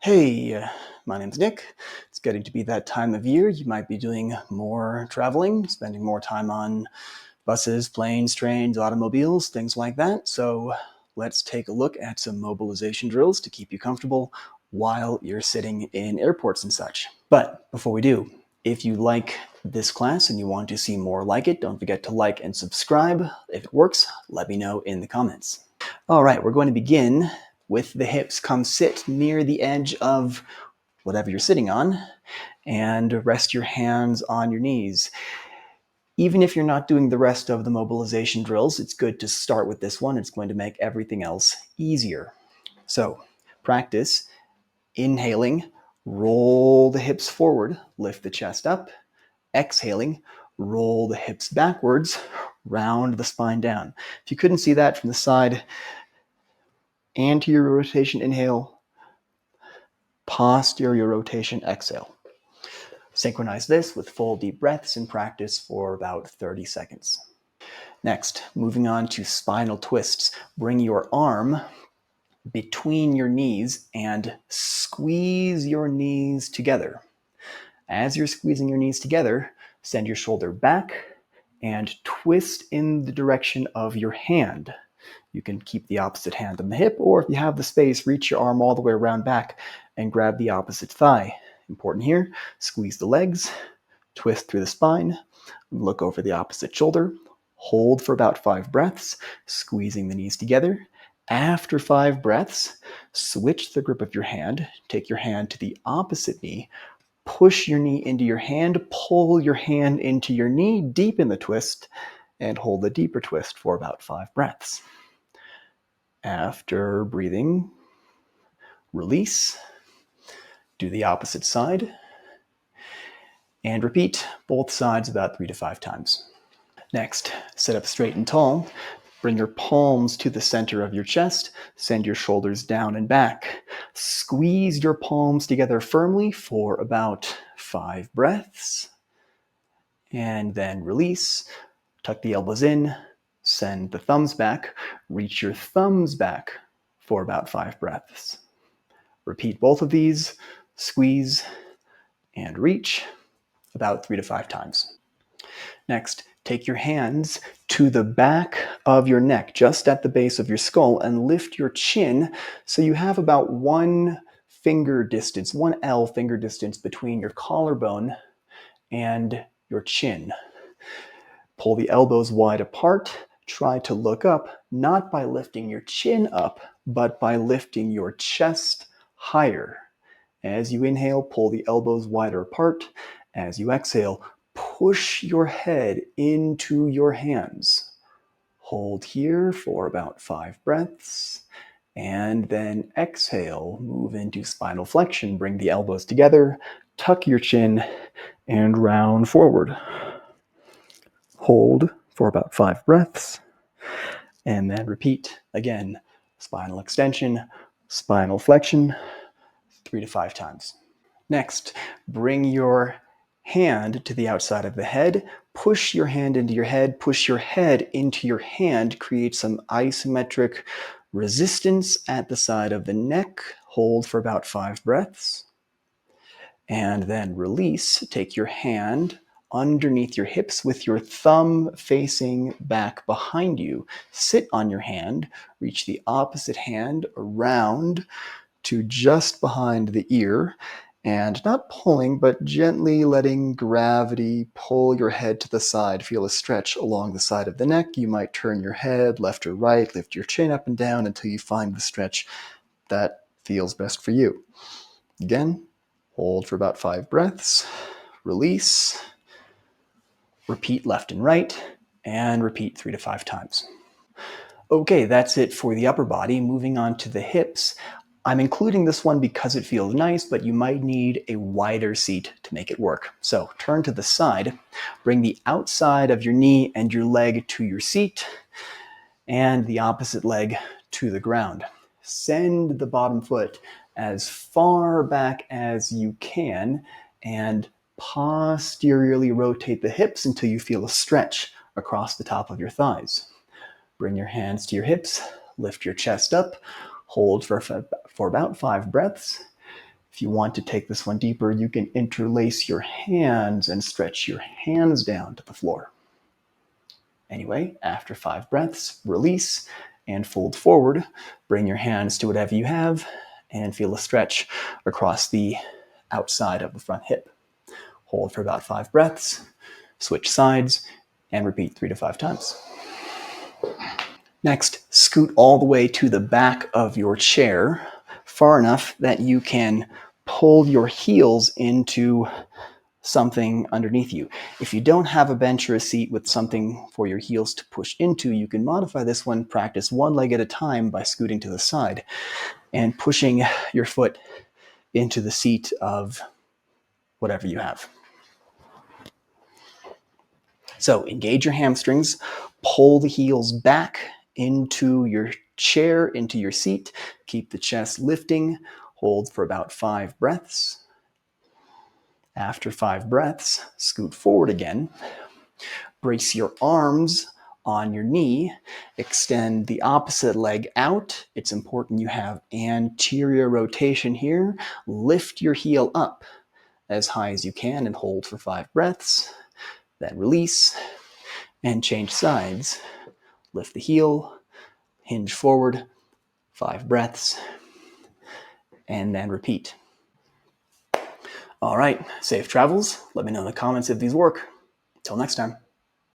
Hey, my name's Nick. It's getting to be that time of year. You might be doing more traveling, spending more time on buses, planes, trains, automobiles, things like that. So let's take a look at some mobilization drills to keep you comfortable while you're sitting in airports and such. But before we do, if you like this class and you want to see more like it, don't forget to like and subscribe. If it works, let me know in the comments. All right, we're going to begin with the hips. Come sit near the edge of whatever you're sitting on and rest your hands on your knees. Even if you're not doing the rest of the mobilization drills, it's good to start with this one. It's going to make everything else easier. So practice inhaling, roll the hips forward, lift the chest up. Exhaling, roll the hips backwards, round the spine down. If you couldn't see that from the side, anterior rotation, inhale, posterior rotation, exhale. Synchronize this with full deep breaths and practice for about 30 seconds. Next, moving on to spinal twists. Bring your arm between your knees and squeeze your knees together. As you're squeezing your knees together, send your shoulder back and twist in the direction of your hand. You can keep the opposite hand on the hip, or if you have the space, reach your arm all the way around back and grab the opposite thigh. Important here, squeeze the legs, twist through the spine, look over the opposite shoulder, hold for about 5 breaths, squeezing the knees together. After 5 breaths, switch the grip of your hand, take your hand to the opposite knee, push your knee into your hand, pull your hand into your knee, deepen the twist, and hold a deeper twist for about 5 breaths. After breathing, release, do the opposite side, and repeat both sides about 3 to 5 times. Next, sit up straight and tall. Bring your palms to the center of your chest. Send your shoulders down and back. Squeeze your palms together firmly for about 5 breaths. And then release. Tuck the elbows in. Send the thumbs back. Reach your thumbs back for about 5 breaths. Repeat both of these. Squeeze and reach about 3 to 5 times. Next, take your hands to the back of your neck, just at the base of your skull, and lift your chin so you have about 1 finger distance, 1 L finger distance between your collarbone and your chin. Pull the elbows wide apart. Try to look up, not by lifting your chin up, but by lifting your chest higher. As you inhale, pull the elbows wider apart. As you exhale, push your head into your hands. Hold here for about 5 breaths. And then exhale, move into spinal flexion. Bring the elbows together, tuck your chin, and round forward. Hold for about 5 breaths. And then repeat again. Spinal extension, spinal flexion, 3 to 5 times. Next, bring your hand to the outside of the head. Push your hand into your head. Push your head into your hand. Create some isometric resistance at the side of the neck. Hold for about 5 breaths. And then release. Take your hand underneath your hips with your thumb facing back behind you. Sit on your hand. Reach the opposite hand around to just behind the ear. And not pulling, but gently letting gravity pull your head to the side. Feel a stretch along the side of the neck. You might turn your head left or right, lift your chin up and down until you find the stretch that feels best for you. Again, hold for about 5 breaths. Release. Repeat left and right, and repeat 3 to 5 times. Okay, that's it for the upper body. Moving on to the hips. I'm including this one because it feels nice, but you might need a wider seat to make it work. So turn to the side, bring the outside of your knee and your leg to your seat, and the opposite leg to the ground. Send the bottom foot as far back as you can, and posteriorly rotate the hips until you feel a stretch across the top of your thighs. Bring your hands to your hips, lift your chest up, hold for about 5 breaths, If you want to take this one deeper, you can interlace your hands and stretch your hands down to the floor. Anyway, after 5 breaths, release and fold forward. Bring your hands to whatever you have and feel a stretch across the outside of the front hip. Hold for about 5 breaths, switch sides, and repeat 3 to 5 times. Next, scoot all the way to the back of your chair, far enough that you can pull your heels into something underneath you. If you don't have a bench or a seat with something for your heels to push into, you can modify this one, practice one leg at a time by scooting to the side and pushing your foot into the seat of whatever you have. So engage your hamstrings, pull the heels back into your chair, into your seat, keep the chest lifting, hold for about 5 breaths. After 5 breaths, scoot forward again. Brace your arms on your knee. Extend the opposite leg out. It's important you have anterior rotation here. Lift your heel up as high as you can and hold for 5 breaths. Then release and change sides. Lift the heel, hinge forward, 5 breaths, and then repeat. All right, safe travels. Let me know in the comments if these work. Till next time.